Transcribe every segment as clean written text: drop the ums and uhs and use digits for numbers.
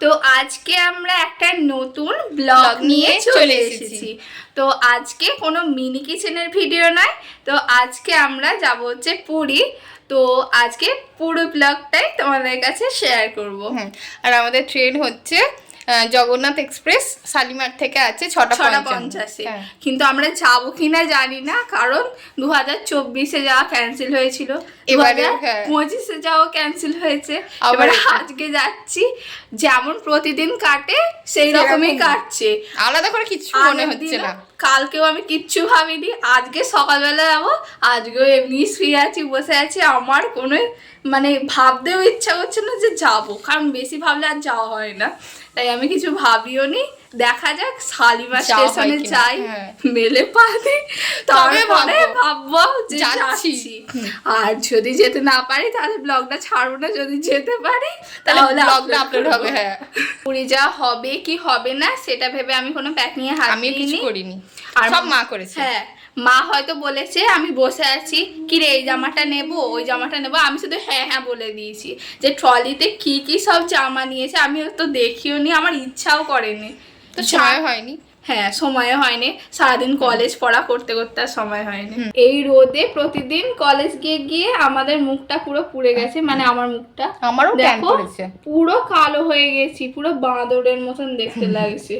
তো আজকে আমরা একটা নতুন ব্লগ নিয়ে চলে এসেছি। তো আজকে কোনো মিনি কিচেনের ভিডিও নয়, তো আজকে আমরা যাব হচ্ছে পুরী। তো আজকে পুরো ব্লগটাই তোমাদের কাছে শেয়ার করব। আর আমাদের ট্রেন হচ্ছে জগন্নাথ এক্সপ্রেস, শালিমার থেকে আছে 6:50। কিন্তু আমরা যাবো কিনা জানি না, কারণ 2024-এ যাওয়া ক্যান্সেল হয়েছিল, এবারে 2025-এ যাওয়া ক্যান্সেল হয়েছে, এবার আজকে যাচ্ছি। যেমন প্রতিদিন কাটে সেই রকমই কাটছে, আলাদা করে কিছু মনে হচ্ছে না। কালকেও আমি কিচ্ছু ভাবিনি, আজকে সকালবেলা যাবো। আজকেও এমনি শুয়ে আছি, বসে আছি, আমার কোনো মানে ভাবতেও ইচ্ছা করছে না যে যাবো, কারণ বেশি ভাবলে আর যাওয়া হয় না। তাই আমি কিছু ভাবিও নি, দেখা যাক শালিমার স্টেশনে যাই, মেলে পাদি তবে ভাববো যে যাচ্ছি। আর যদি যেতে না পারি তাহলে ব্লগটা ছাড়বো না, যদি যেতে পারি তাহলে ব্লগটা আপলোড হবে। পুরী যাওয়া হবে কি হবে না সেটা ভেবে আমি কোনো প্যাক নিয়ে হাত করিনি, আর সব মা করেছে। মা হয়তো বলেছে, আমি বসে আছি কি রে এই জামাটা নেবো ওই জামাটা নেবো, আমি শুধু হ্যাঁ হ্যাঁ বলে দিয়েছি। যে ট্রলিতে কি কি সব জামা নিয়েছে আমি তো দেখিও নি, আমার ইচ্ছাও করেনি, তো সময় হয়নি। সময় হয়নি, সারাদিন কলেজ পড়া করতে করতে আর সময় হয়নি। এই রোদে প্রতিদিন কলেজ গিয়ে গিয়ে আমাদের মুখটা পুরো পুড়ে গেছে, মানে আমার মুখটা, আমারও দেখো পুরো কালো হয়ে গেছি, পুরো বাঁদরের মতন দেখতে লাগছে।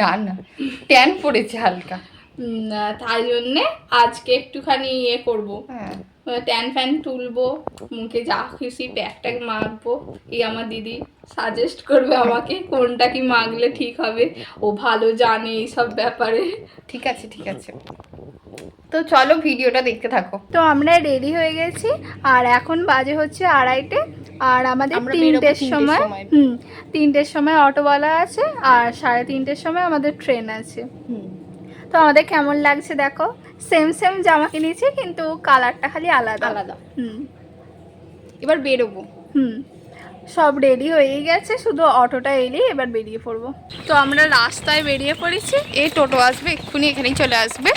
না না, ট্যান পড়েছে হালকা, তাই জন্যে আজকে একটুখানি ইয়ে করবো, ট্যান ফ্যান তুলবো, মুখে যা খুশি প্যাক ট্যাক মাখবো। এই আমার দিদি সাজেস্ট করবে আমাকে কোনটা কি মাখলে ঠিক হবে, ও ভালো জানে এইসব ব্যাপারে। ঠিক আছে ঠিক আছে, তো চলো ভিডিওটা দেখতে থাকো। তো আমরা রেডি হয়ে গেছি, আর এখন বাজে হচ্ছে 2:30, আর আমাদের 3টের সময় 3টের সময় অটোওয়ালা আছে, আর 3:30-এর সময় আমাদের ট্রেন আছে। তো আমাদের কেমন লাগছে দেখো, সেম সেম জামা কিনেছি কিন্তু কালারটা খালি আলাদা আলাদা। এবার বেরোবো। সব রেডি হয়ে গেছে, শুধু অটোটা এলেই এবার বেরিয়ে পড়বো। তো আমরা রাস্তায় বেরিয়ে পড়েছি, এই টোটো আসবে এক্ষুনি, এখানেই চলে আসবে,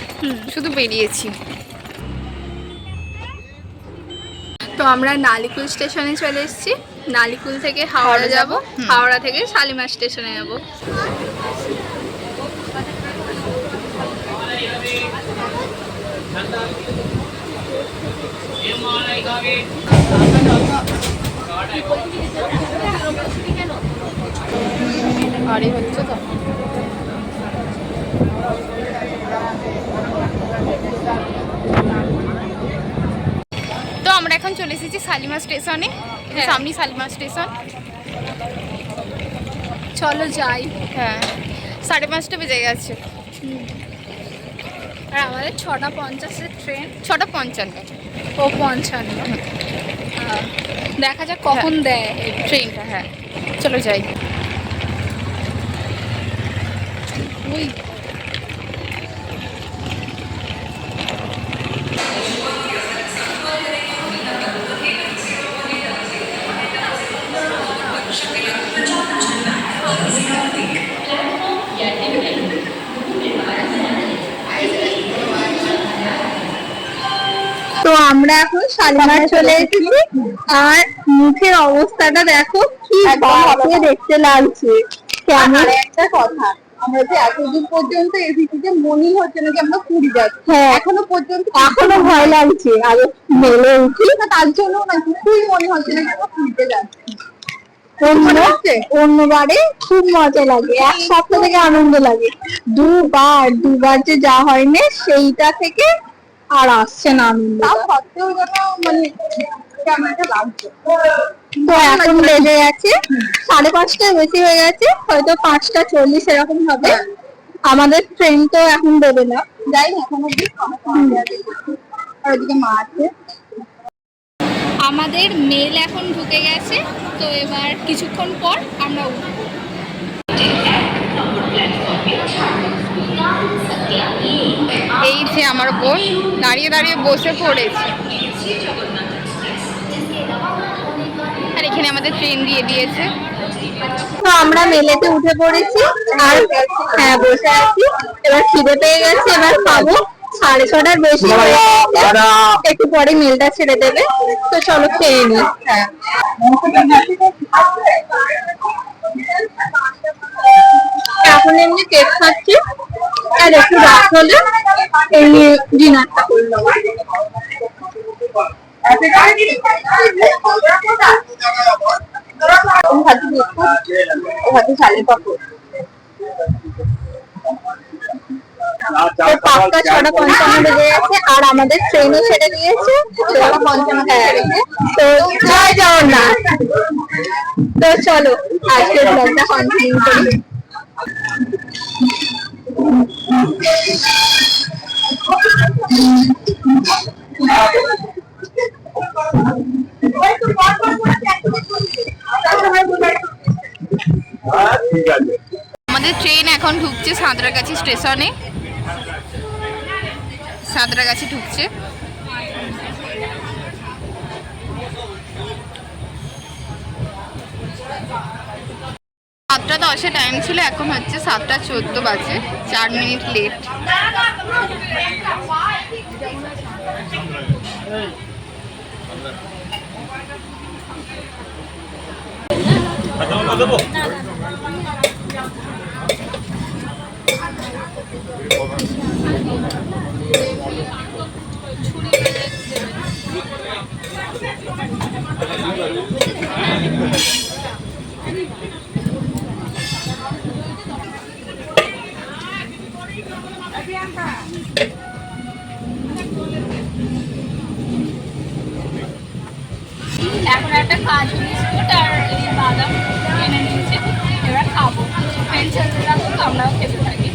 শুধু বেরিয়েছি। তো আমরা নালিকুল স্টেশনে চলে এসেছি, নালিকুল থেকে হাওড়া যাব, হাওড়া থেকে শালিমার স্টেশনে যাব। আরে হচ্ছে তো, তো আমরা এখন চলে এসেছি শালিমার স্টেশনে, সামনে শালিমার স্টেশন। চলো যাই। 5:30 বেজে গেছে, আর আমাদের 6:50-এর ট্রেন, 6:55 ও 55। দেখা যাক কখন দেয় ট্রেনটা। চলো যাই। ওই তো আমরা এখন শালিমার চলে এসেছি, আর মুখের অবস্থাটা দেখো কি বাজে দেখতে লাগছে। কেমন একটা কথা, আমরা যে এতদিন পর্যন্ত এসেছি মনেই হচ্ছে না যে আমরা পুরী যাচ্ছি, এখনো পর্যন্ত এখনো ভয় লাগছে, আর মেলে উঠি না তার জন্য না কিছুই মনে হচ্ছে না যে আমরা পুরীতে যাচ্ছি। অন্যবারে খুব মজা লাগে, এক সপ্তাহ থেকে আনন্দ লাগে, দুবার যে যা হয়নি সেইটা থেকে আর আসছে না আনন্দ, সত্ত্বেও যেন মানে কেমন একটা লাগছে। তো এখন বেজে গেছে 5:30 বেশি হয়ে গেছে, হয়তো 5:40 এরকম হবে। আমাদের ট্রেন তো এখন দেবে না, যাই না এখন অব্দি, আর ওদিকে মা আছে। আমাদের মেল এখন ঢুকে গেছে, তো এবার কিছুক্ষণ পর আমরা উঠবো। এই যে আমার বোন দাঁড়িয়ে দাঁড়িয়ে বসে পড়েছে, আর এখানে আমাদের ট্রেন দিয়ে দিয়েছে। তো আমরা মেলেতে উঠে পড়েছি, আর বসে আছি, এবার খিদে পেয়ে গেছে, এবার খাবো। 6:30 বেশি হয়ে গেছে, একটু পরে মেলটা ছেড়ে দেবে, তো চলো খেয়ে নি। আর একটু রাত হলে এই ডিনারটা করলো। পাক্কা 6:55 বেজে গেছে আর আমাদের ট্রেনও ছেড়ে দিয়েছে 6:55। তো জয় জগন্নাথ। তো চলো আজকের ব্লগটা কন্টিনিউ করি। আমাদের ট্রেন এখন ঢুকছে সাঁতরাগাছি স্টেশনে। সাঁতরাগাছি ঢুকছে। 7:10 টাইম ছিল, এখন হচ্ছে 7:14 বাজে, 4 মিনিট লেট। এখন একটা কাজু বিস্কুট আর এই বাদাম কিনে নিয়েছি, এবার খাবো। ফ্রেন্ডস তো আমরাও খেতে থাকি।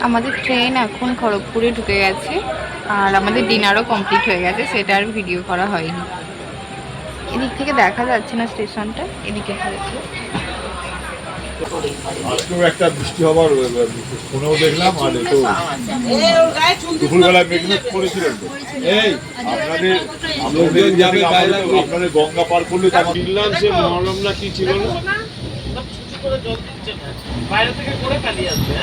আমাদের ট্রেন এখন খড়গপুরে ঢুকে গেছে আর আমাদের ডিনারও কমপ্লিট হয়ে গেছে, সেটা আর ভিডিও করা হয়নি। এদিক থেকে দেখা যাচ্ছে না স্টেশনটা, এদিকে হয়েছে। আজকেও একটা বৃষ্টি হবার ফোনেও দেখলাম, আর তো দুপুরবেলা মেঘনাথ করেছিলেন। এই আপনাদের গঙ্গা পার করলে কিনলাম, সে মহরম না কি ছিল না, বাইরে থেকে করে খালি আসবে।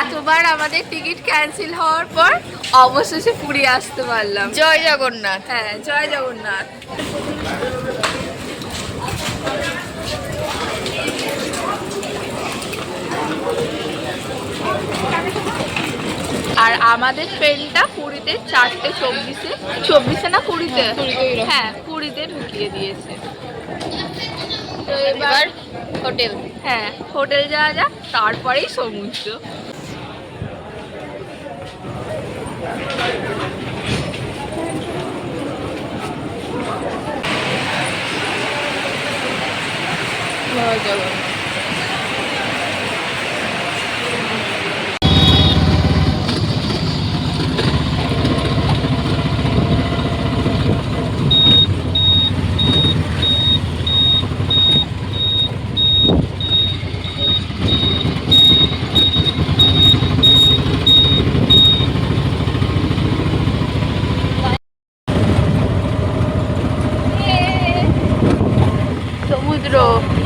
এতবার আমাদের টিকিট ক্যান্সেল হওয়ার পর অবশেষে পুরী আসতে পারলাম। জয় জগন্নাথ। হ্যাঁ, জয় জগন্নাথ। আর আমাদের ট্রেনটা পুরীতে 4:24-এ, 24-এ না পুরীতে, হ্যাঁ পুরীতে ঢুকিয়ে দিয়েছে। তো এবার হোটেল, হ্যাঁ হোটেল যাওয়া যাক, তারপরেই সমুদ্র। জয় জগন্নাথ। সমুদ্র